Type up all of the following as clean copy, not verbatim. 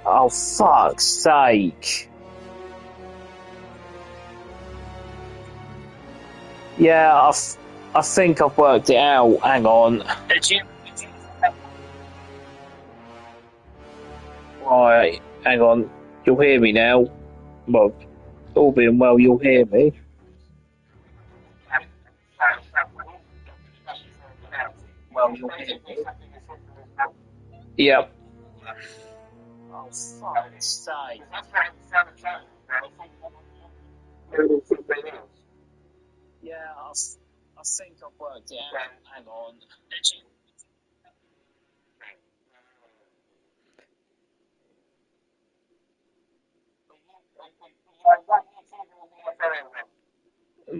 Oh, fuck's sake. Yeah, I think I've worked it out. Hang on. Right, hang on. You'll hear me now. Well, all being well, you'll hear me. Well, you'll hear me. Yep. Oh, fuck's sake. Yeah, I think I've worked it out. Hang on.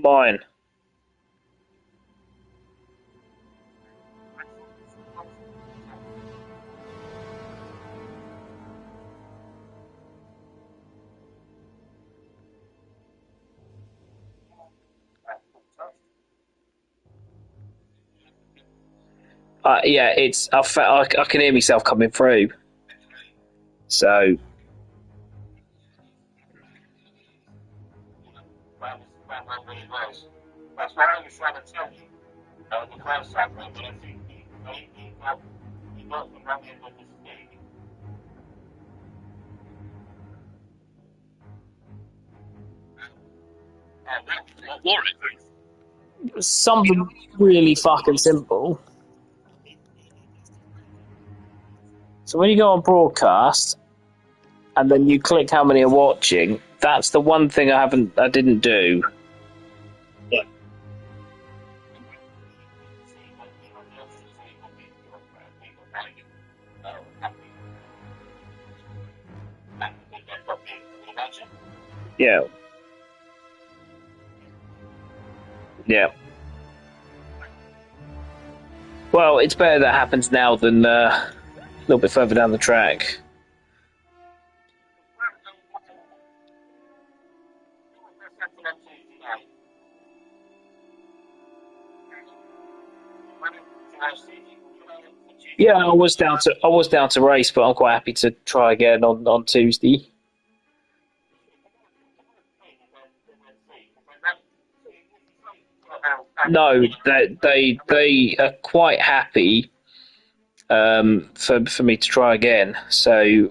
Mine. Yeah, it's. I can hear myself coming through. So, something really fucking simple. So when you go on broadcast and then you click how many are watching, that's the one thing I didn't do. Yeah. Yeah. Well, it's better that happens now than a little bit further down the track. Yeah, I was down to race, but I'm quite happy to try again on Tuesday. No, they are quite happy for me to try again. So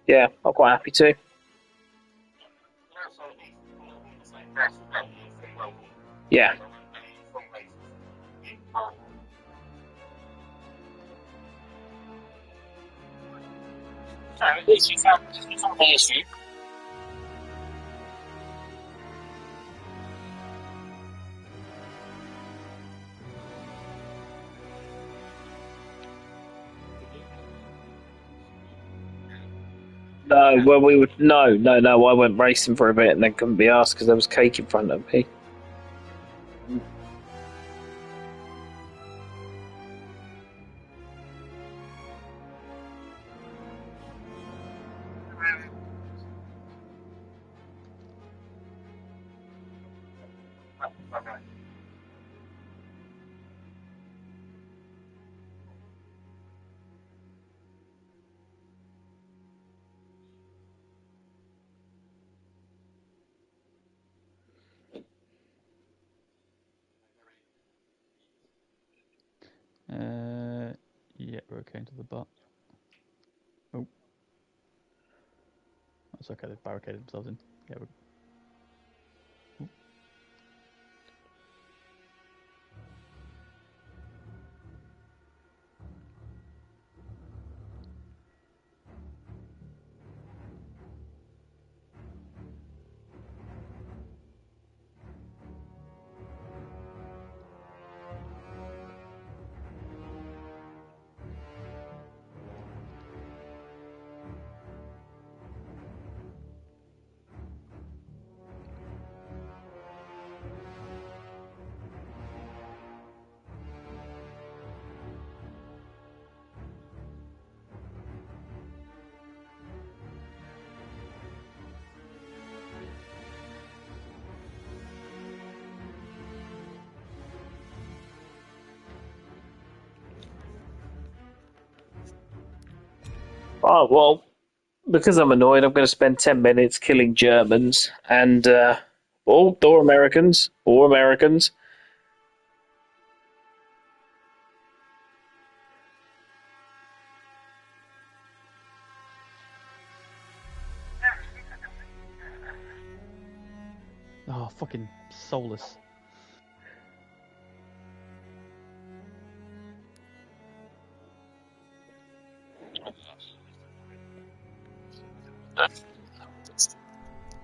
yeah, I'm quite happy to. Yeah. No, well, we would no. I went racing for a bit and then couldn't be asked because there was cake in front of me. Yeah, we're okay into the bot. Oh. That's okay, they've barricaded themselves in. Yeah, we're... Oh, well, because I'm annoyed, I'm going to spend 10 minutes killing Germans and, or Americans, or Americans. Oh, fucking soulless.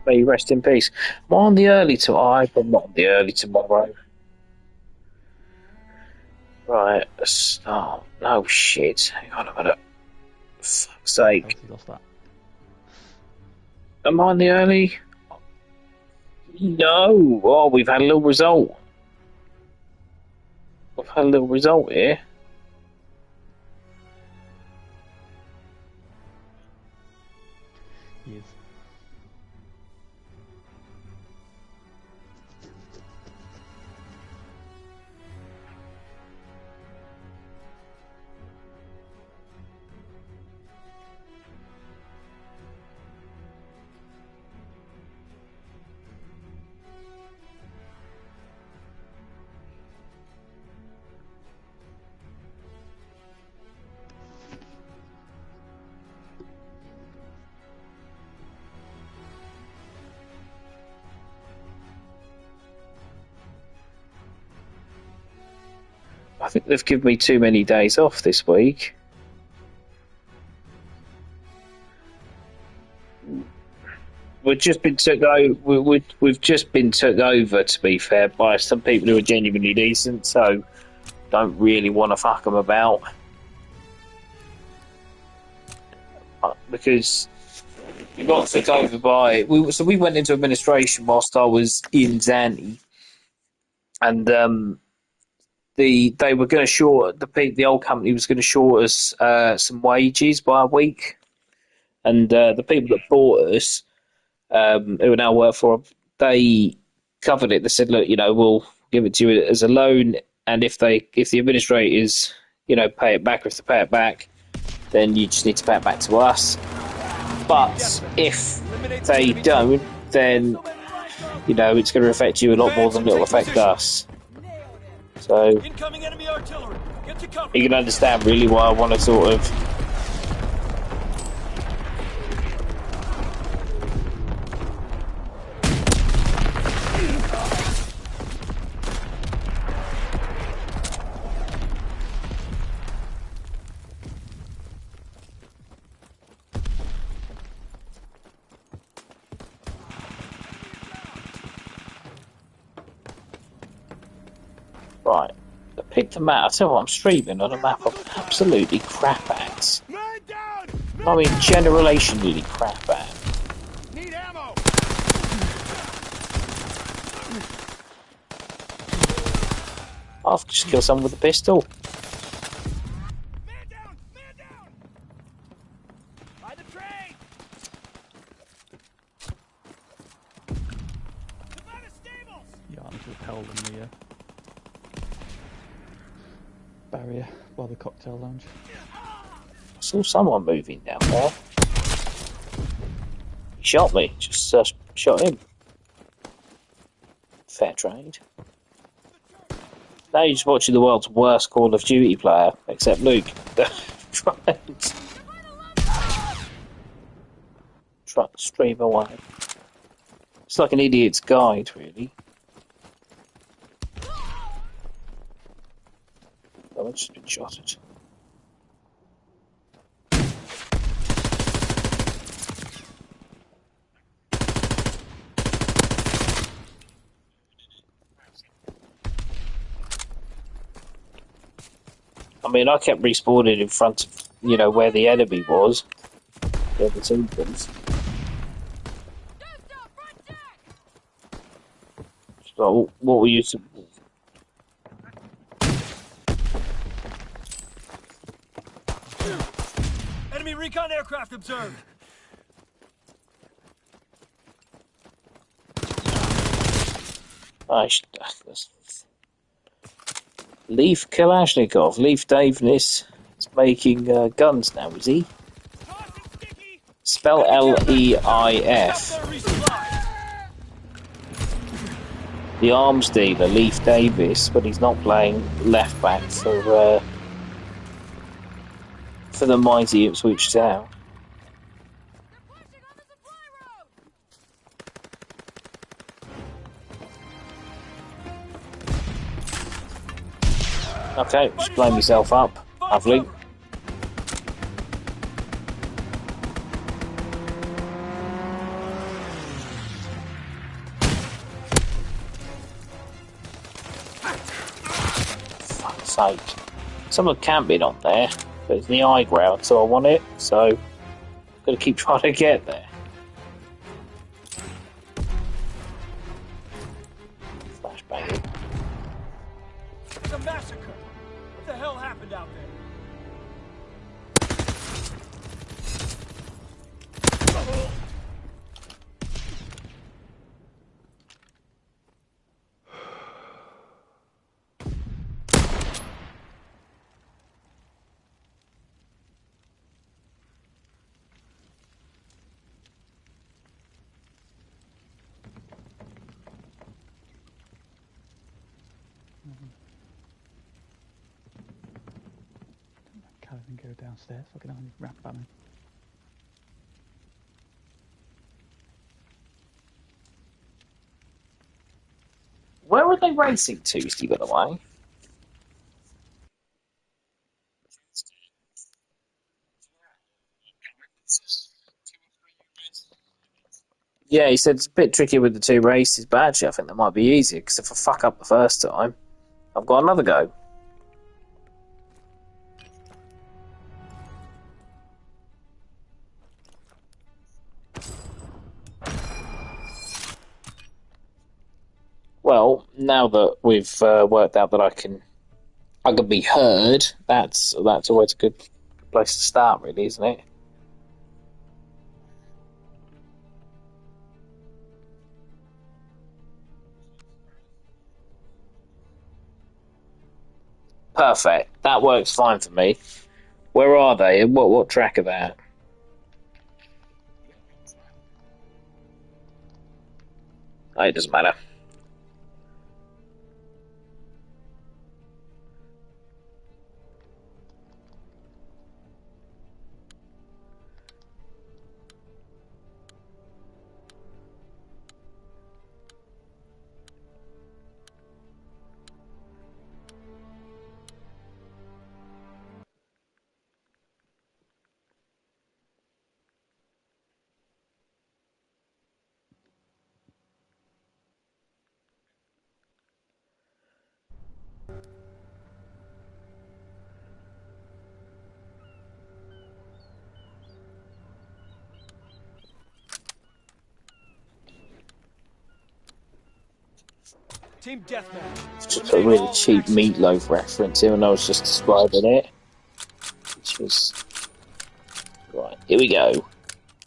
May you rest in peace. I'm on the early tomorrow. I'm not on the early tomorrow. Right. Oh, no shit. Hang on a minute. For fuck's sake. Kelsey lost that. Am I on the early? No. Oh, we've had a little result. We've had a little result here. He is. I think they've given me too many days off this week. We've just been took over. We've just been took over. To be fair, by some people who are genuinely decent, so don't really want to fuck them about because we got took over by. We went into administration whilst I was in Zante, and they were going to short the old company was going to short us some wages by a week, and the people that bought us. Who now work for them, they covered it. They said, look, we'll give it to you as a loan, and if the administrators, pay it back, or if they pay it back, then you just need to pay it back to us. But if they don't, then it's going to affect you a lot more than it'll affect us. So you can understand really why I want to sort of. Right, pick the map. I tell you what, I'm streaming on a map I'm absolutely crap at. I mean, generationally crap at. Need ammo. I've just killed someone with a pistol. Man down! Man down! By the train! By the stables! Yeah, I'm just held in the barrier by the cocktail lounge. I saw someone moving down there. He shot me. Just shot him. Fair trade. Now you're just watching the world's worst Call of Duty player, except Luke. Try to stream away. It's like an idiot's guide, really. Oh, I've just been shot at. I mean, I kept respawning in front of, where the enemy was. Where the team was. So, what were you... Enemy recon aircraft observed. Leaf Kalashnikov, Leaf Daveness is making guns now, is he? Tossing Spell Leif. There, resupply. The arms dealer, Leif Davis, but he's not playing left back for the mighty Ipswich Town. Okay, just blame yourself up. Lovely. Fuck's sake. Someone camping on there, but it's the high ground, so I want it, so I'm gonna keep trying to get there. Flashbang. It's a massacre. What the hell happened out there? Can't even go downstairs. Fucking hell, rap about me. Where were they racing Tuesday, by the way? Yeah, he said it's a bit tricky with the two races, but actually I think that might be easier, because if I fuck up the first time, I've got another go. Well, now that we've worked out that I can be heard, that's always a good place to start, really, isn't it? Perfect. That works fine for me. Where are they? What track are they at? Oh, it doesn't matter. Team Deathmatch. It's just a really cheap Meatloaf reference, even though I was just describing it. Which was... Right, here we go.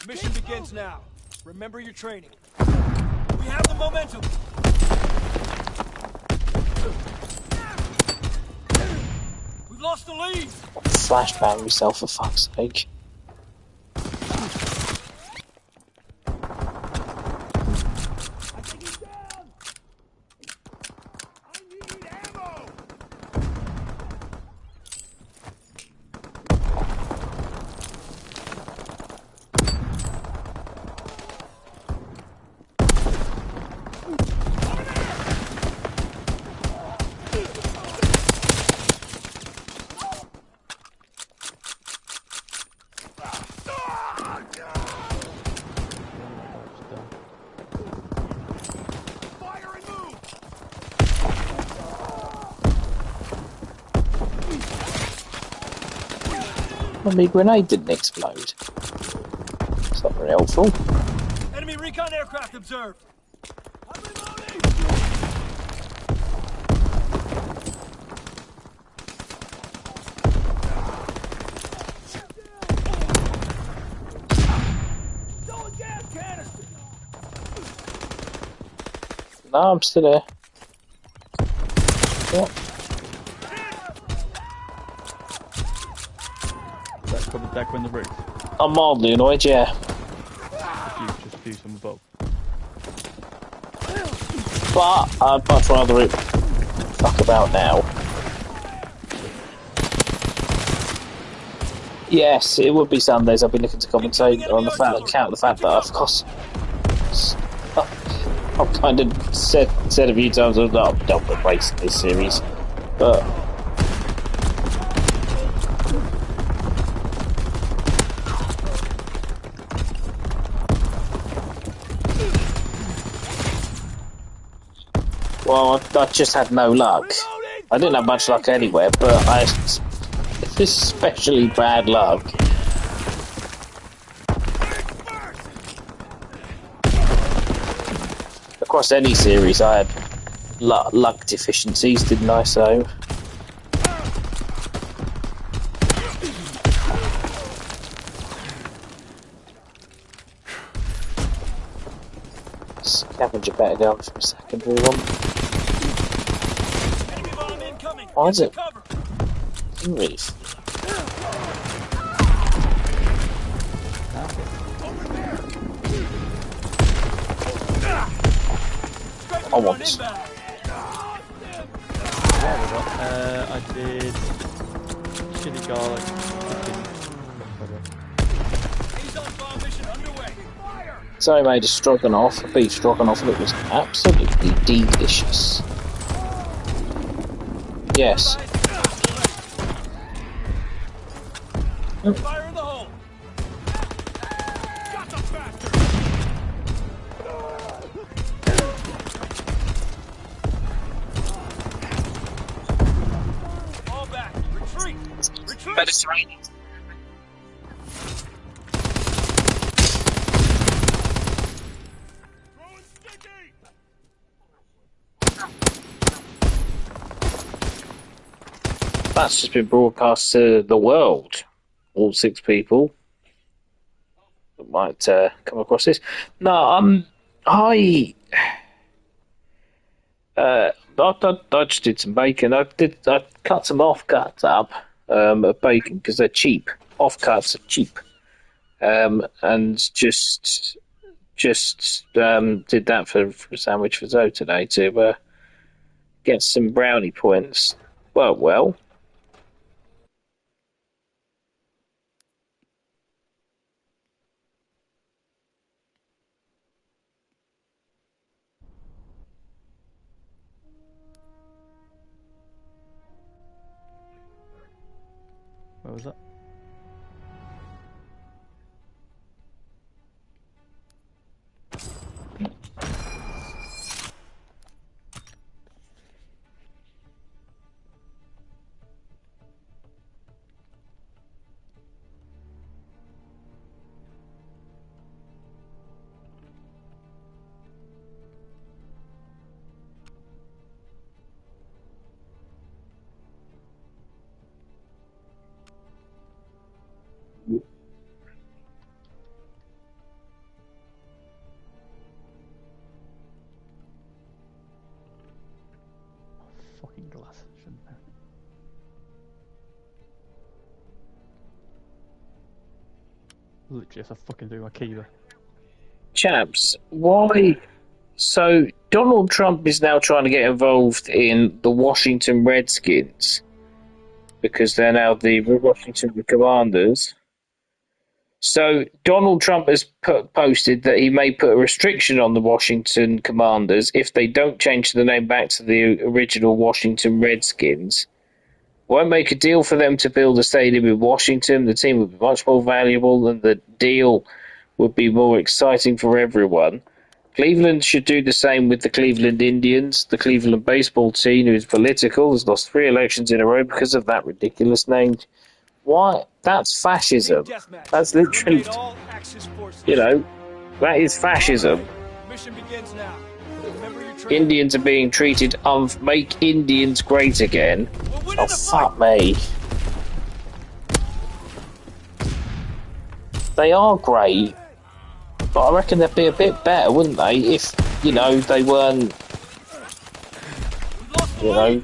Mission begins now. Remember your training. We have the momentum. We've lost the lead. Flashbang yourself, for fuck's sake. My grenade didn't explode. It's not very helpful. Enemy recon aircraft observed. I'm reloading. Throwing gas canister. No, I'm still there. What? Back on the roof. I'm mildly annoyed, yeah. do some of both. But I'd much rather it fuck about now. Yes, it would be Sundays. I've been looking to compensate on the fact that of course I've kind of said a few times I'm not embracing this series, but well, I just had no luck. I didn't have much luck anywhere, but I especially bad luck. Across any series, I had luck deficiencies, didn't I? So. Scavenger better go from secondary one. Why is it? Reef. I want this. Yeah, we got. I did chili garlic chicken. So I made a stroganoff, a beef stroganoff, and it was absolutely delicious. Yes. Fire in the hole. Got the bastard. All back. Retreat. Retreat. Mediterranean. That's just been broadcast to the world. All 6 people that might come across this. No, I just did some bacon. I cut some offcuts up of bacon because they're cheap. Offcuts are cheap, and just did that for a sandwich for Zoe today to get some brownie points. Well. What was that? Fucking glass, shouldn't I? Literally, if I fucking do my key there. Chaps, why? So Donald Trump is now trying to get involved in the Washington Redskins because they're now the Washington Commanders. So Donald Trump has posted that he may put a restriction on the Washington Commanders if they don't change the name back to the original Washington Redskins. Won't make a deal for them to build a stadium in Washington. The team would be much more valuable and the deal would be more exciting for everyone. Cleveland should do the same with the Cleveland Indians. The Cleveland baseball team, who is political, has lost 3 elections in a row because of that ridiculous name. Why? That's fascism. That's literally, that is fascism. Mission begins now. Remember your training. Indians are being treated make Indians great again. Oh, fuck me. They are great, but I reckon they'd be a bit better, wouldn't they, if, they weren't,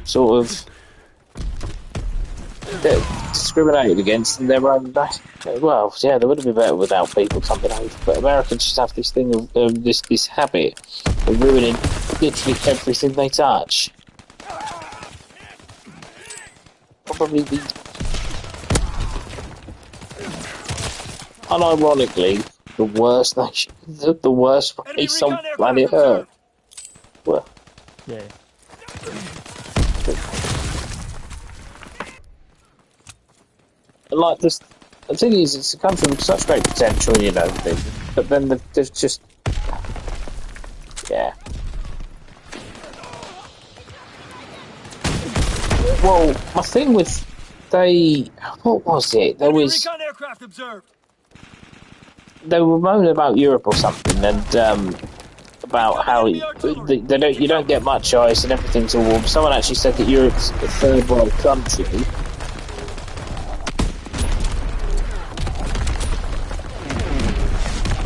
sort of discriminated against in their own. Well, yeah, they would have been better without people coming over. But Americans just have this thing of this habit of ruining literally everything they touch. Probably the unironically the worst nation, the worst Enemy race on recon aircraft planet Earth. observed. Well, Yeah. like this, the thing is, it's a country with such great potential, you know. But then there's just, yeah. Well, my thing with what was it? Enemy recon aircraft observed. They were moaning about Europe or something, and about how you don't get much ice and everything's all warm. Someone actually said that Europe's a third world country.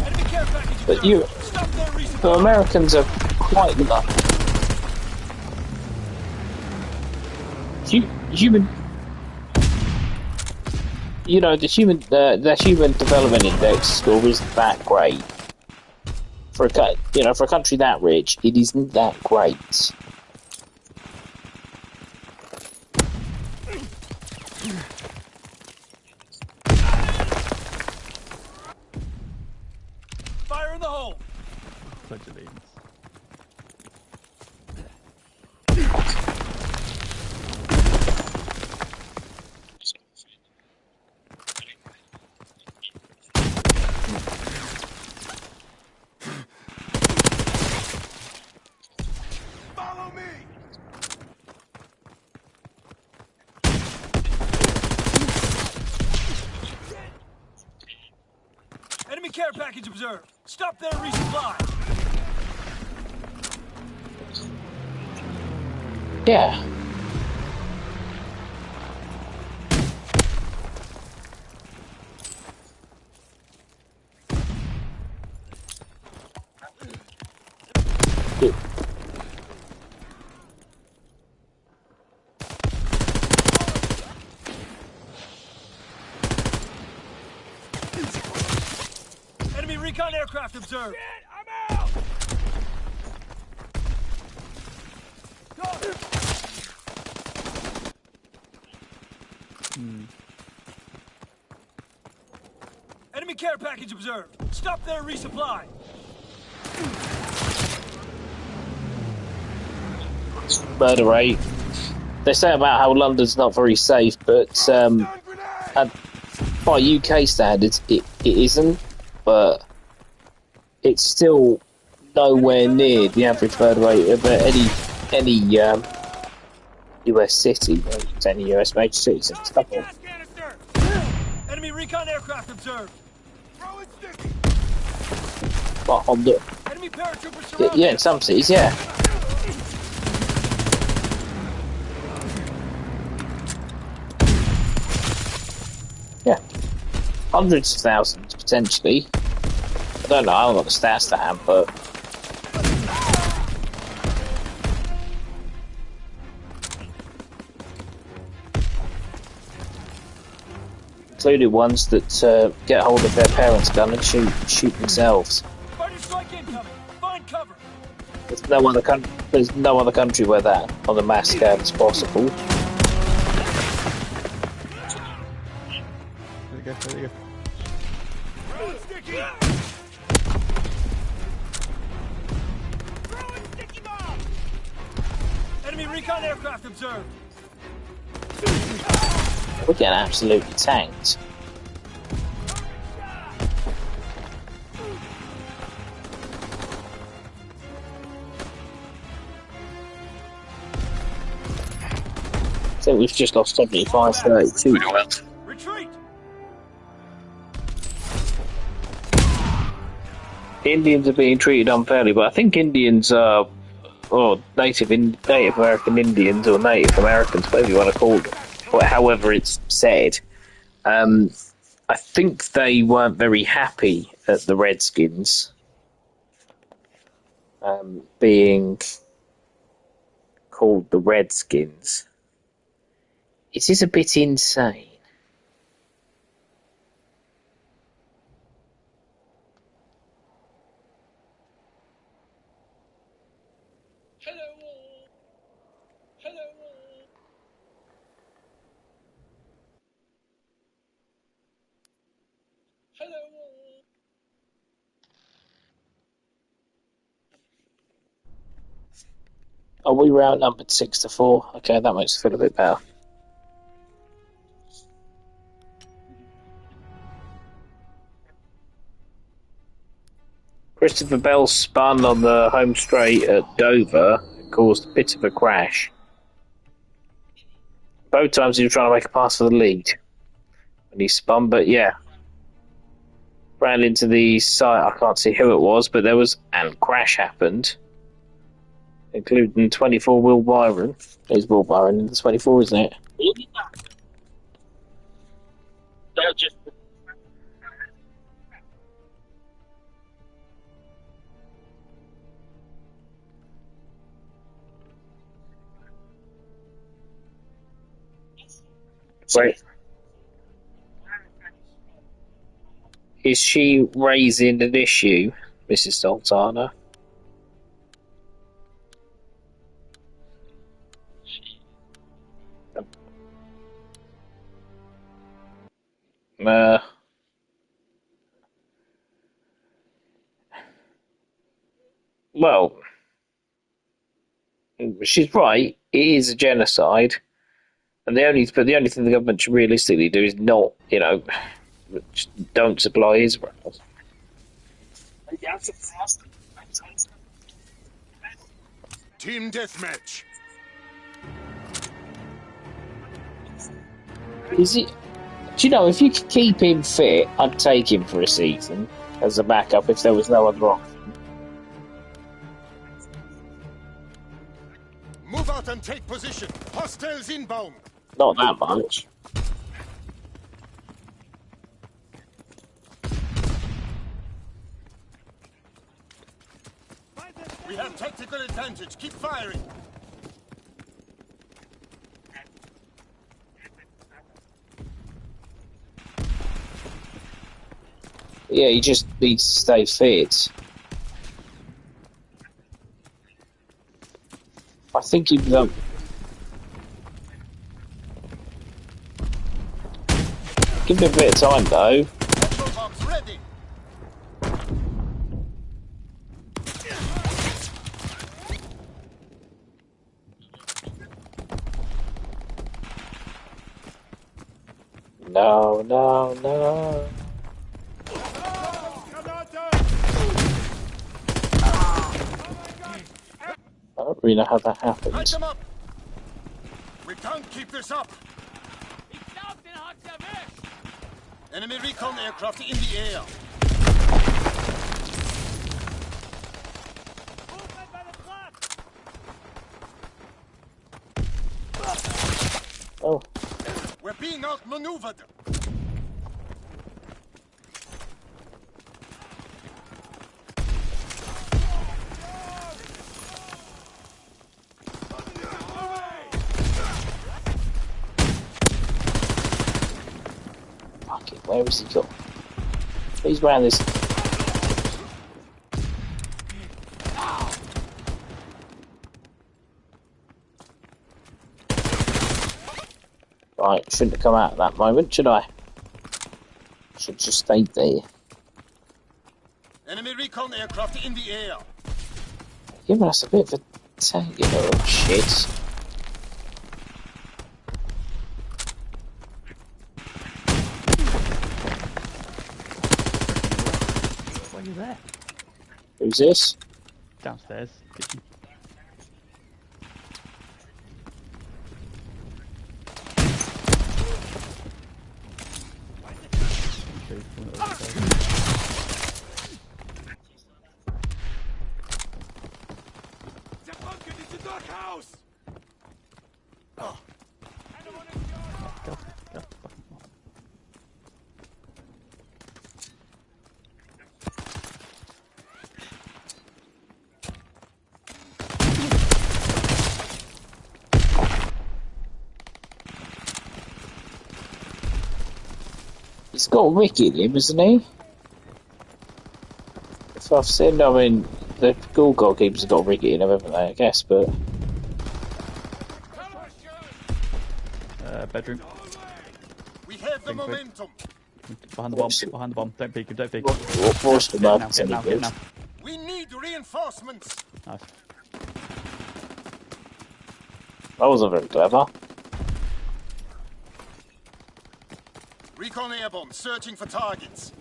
Enemy care package But observed. Stop there, resupply. the Americans are quite human. You know, the human development index score isn't that great for a country that rich. It isn't that great. Fire in the hole. Pledge allegiance. Follow me. Enemy care package observed. Stop there, resupply. Yeah. Enemy recon aircraft observed. I'm out. Enemy care package observed. Stop there, resupply. Murder rate. They say about how London's not very safe, but by UK standards, it isn't. But it's still nowhere near the average murder rate of any US city, any US major cities. It's couple. Enemy recon aircraft observed. But on the Enemy paratroopers surrounded. yeah, in some cities, yeah. Yeah, hundreds of thousands potentially. I don't know. I haven't got the stats to hand, but including ones that get hold of their parents' gun and shoot themselves. Fighter strike incoming. Find cover. There's no other country where that on a mass scale is possible. There you go. Throwing sticky. Throwing sticky bomb. Enemy recon aircraft observed. We're getting absolutely tanked. I think we've just lost 75-32. Retreat. Indians are being treated unfairly, but I think Indians are, or Native American Indians, or Native Americans, whatever you want to call them, or however it's said. I think they weren't very happy at the Redskins being called the Redskins. It is a bit insane. Oh, we were outnumbered 6-4. Okay, that makes it feel a bit better. Christopher Bell spun on the home straight at Dover, caused a bit of a crash. Both times he was trying to make a pass for the lead. And he spun, but yeah. Ran into the side, I can't see who it was, but there was, and crash happened. Including 24 Will Byron. It's Will Byron in the 24, isn't it? Right. Is she raising an issue, Mrs. Sultana? Well, she's right. It is a genocide, and the only thing the government should realistically do is not, don't supply Israel. Team deathmatch. Is it? Do you know, if you could keep him fit, I'd take him for a season as a backup if there was no other option. Move out and take position. Hostiles inbound. Not that much. We have tactical advantage. Keep firing. Yeah, he just needs to stay fit. I think he's give him a bit of time though. Petrol bombs ready. No, no, no. I don't really know how that Light happened. them up. We can't keep this up. Enemy recon aircraft in the air. Oh, We're being outmaneuvered. fuck it. Where has he gone? He's around this. Right, shouldn't have come out at that moment, should I? Should just stayed there. Enemy recon aircraft in the air. Giving us a bit of a oh shit. Why are you there? Who's this? Downstairs. Kitchen. He's got Rick in him, hasn't he? If I've said, I mean, the Ghoul goalkeepers have got Rick in him, haven't they? I guess, but Bedroom. We have the Think quick. momentum. Behind the bomb. Behind the bomb. Don't peek him. Don't peek. what's the Get now. market Get now. any Get good? now. We need reinforcements. Nice. That wasn't very clever. Recon airborne, searching for targets.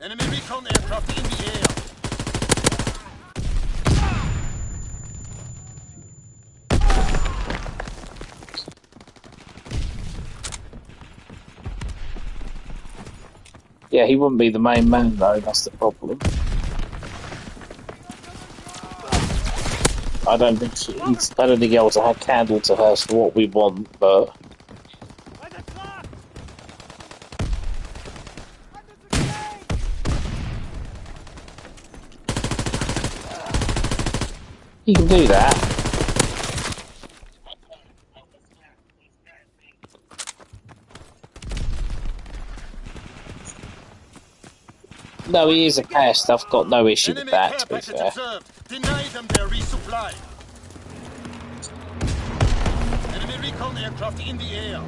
Enemy recon aircraft in the air. Yeah, he wouldn't be the main man though. That's the problem. I don't think I don't think he able to have candle to her for what we want, but he can do that. No, he is a pest. I've got no issue with Enemy that, care to be package fair. observed. Deny them their resupply. Enemy recon aircraft in the air.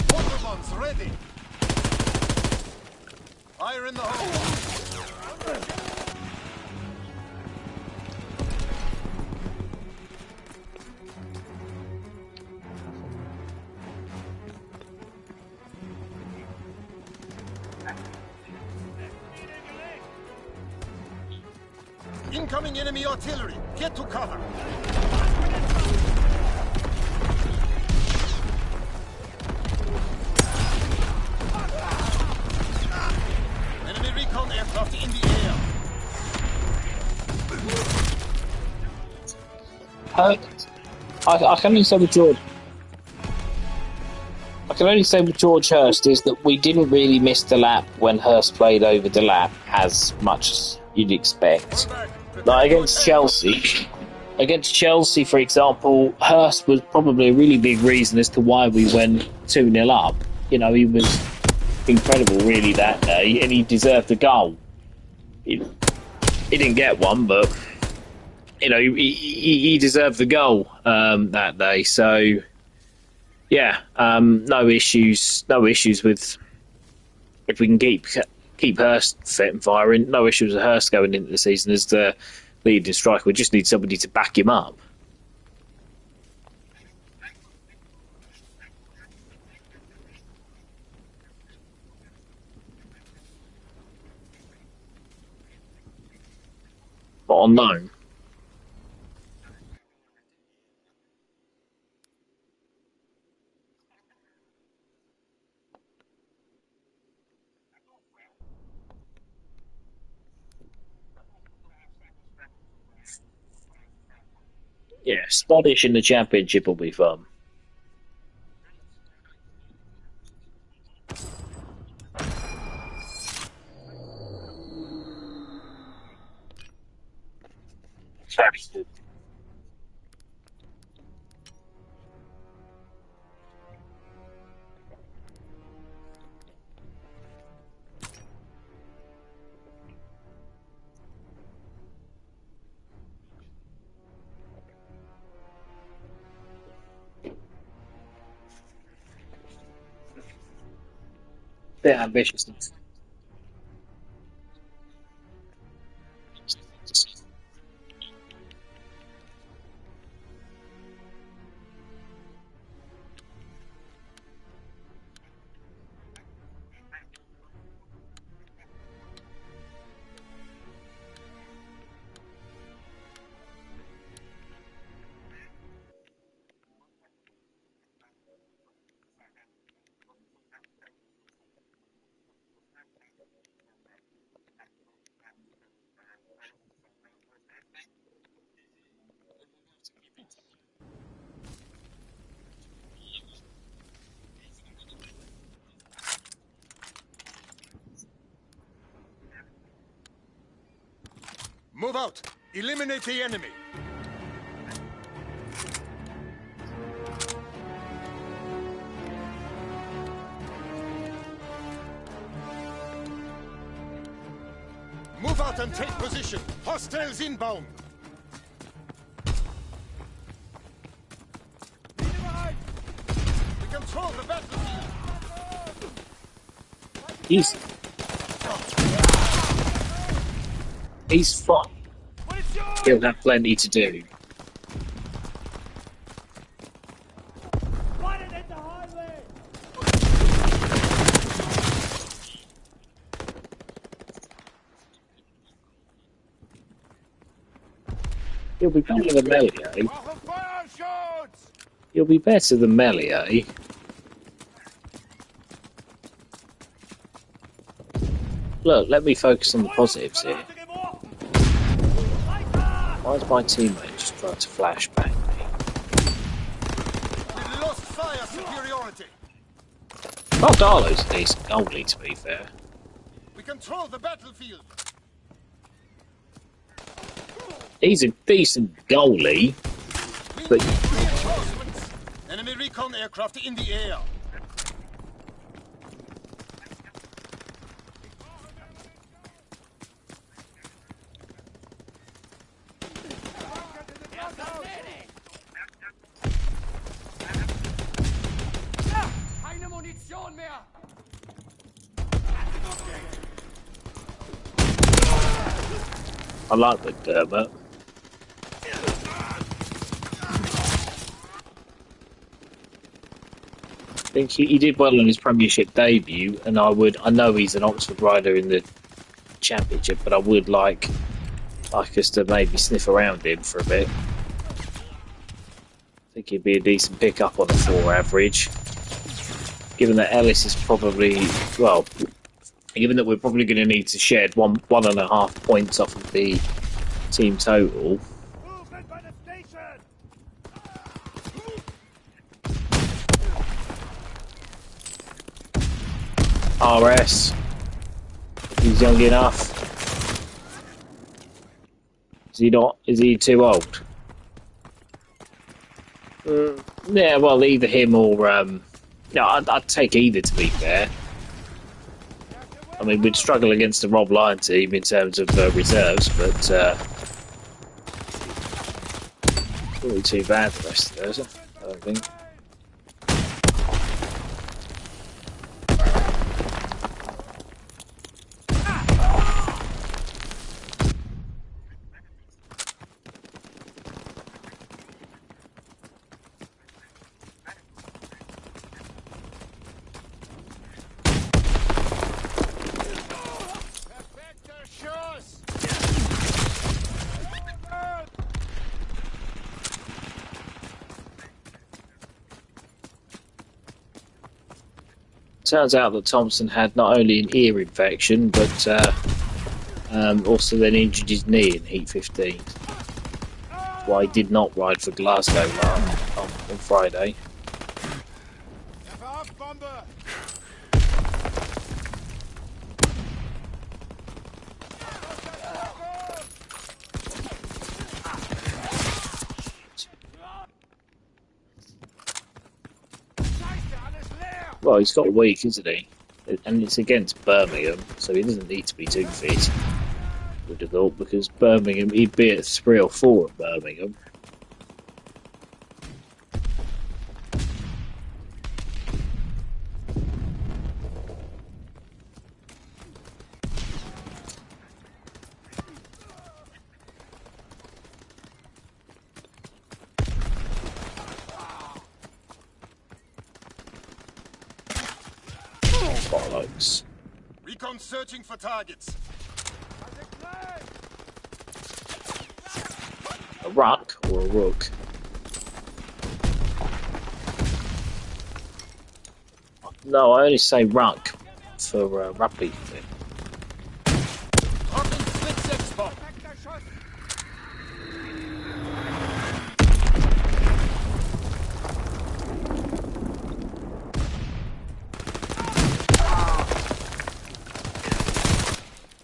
Waterbombs ready. Fire in the hole. Incoming enemy artillery. Get to cover. Enemy recon aircraft in the air. I can only say with George. I can only say with George Hurst is that we didn't really miss the lap when Hurst played over the lap as much as you'd expect. Like against Chelsea, for example, Hurst was probably a really big reason as to why we went 2-0 up. You know, he was incredible, really, that day, and he deserved a goal. He didn't get one, but you know, he deserved the goal that day. So, yeah, no issues with if we can keep Hurst fit and firing. No issues with Hurst going into the season as the leading striker. We just need somebody to back him up. But on loan. Yeah, Scottish in the Championship will be fun. Very good. Bit ambitious. Move out. Eliminate the enemy. Move out and take position. Hostiles inbound. We control the battlefield. He's fine. He'll have plenty to do. He'll be better than Melee. He'll be better than Melee. Look, let me focus on the positives here. Why is my teammate just trying to flashbang me? We lost fire superiority. Well, Darlow's a decent goalie, to be fair. We control the battlefield. He's a decent goalie, but Reinforcements. Enemy recon aircraft in the air. Keine Munition mehr! I like McDermott. I think he did well in his Premiership debut, and I know he's an Oxford rider in the Championship, but I would like us to maybe sniff around him for a bit. I think he'd be a decent pickup on a 4 average. Given that Ellis is probably, well, given that we're probably going to need to shed 1.5 points off of the team total. Movement by the station! RS. He's young enough. Is he not? Is he too old? Yeah, well, either him or... no, I'd take either, to be fair. I mean, we'd struggle against the Rob Lyon team in terms of reserves, but... not really too bad, the rest of those, I don't think. Turns out that Thompson had not only an ear infection, but also then injured his knee in Heat 15. That's why he did not ride for Glasgow on Friday. Well, he's got a week, isn't he? And it's against Birmingham, so he doesn't need to be too fit. Would have thought, because Birmingham, he'd be at 3 or 4 at Birmingham. Bollocks. Recon searching for targets. A ruck or a rook? No, I only say ruck for rugby thing. Hopping split set spot.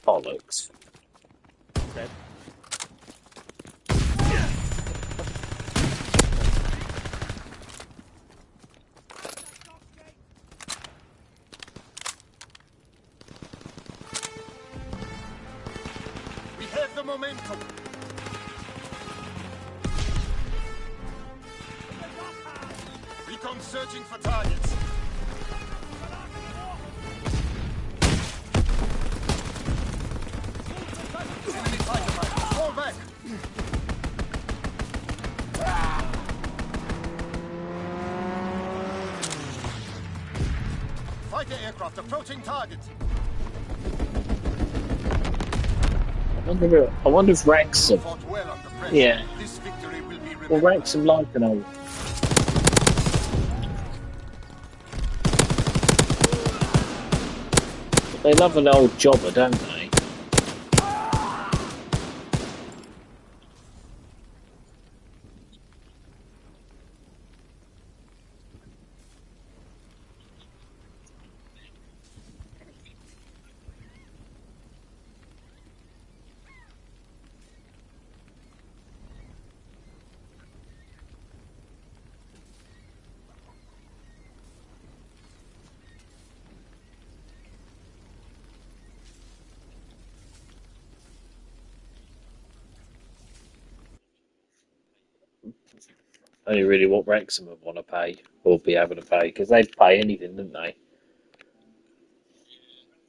Bollocks. Red. momentum. Recon searching for targets. Enemy fighter pilot. Fall back. Fighter aircraft approaching target. I wonder if Wrexham. Fought well under pressure. Yeah. This victory will be Well, remembered. Wrexham like an old. They love an old jobber, don't they? Only really what Wrexham would want to pay or be able to pay because they'd pay anything, didn't they?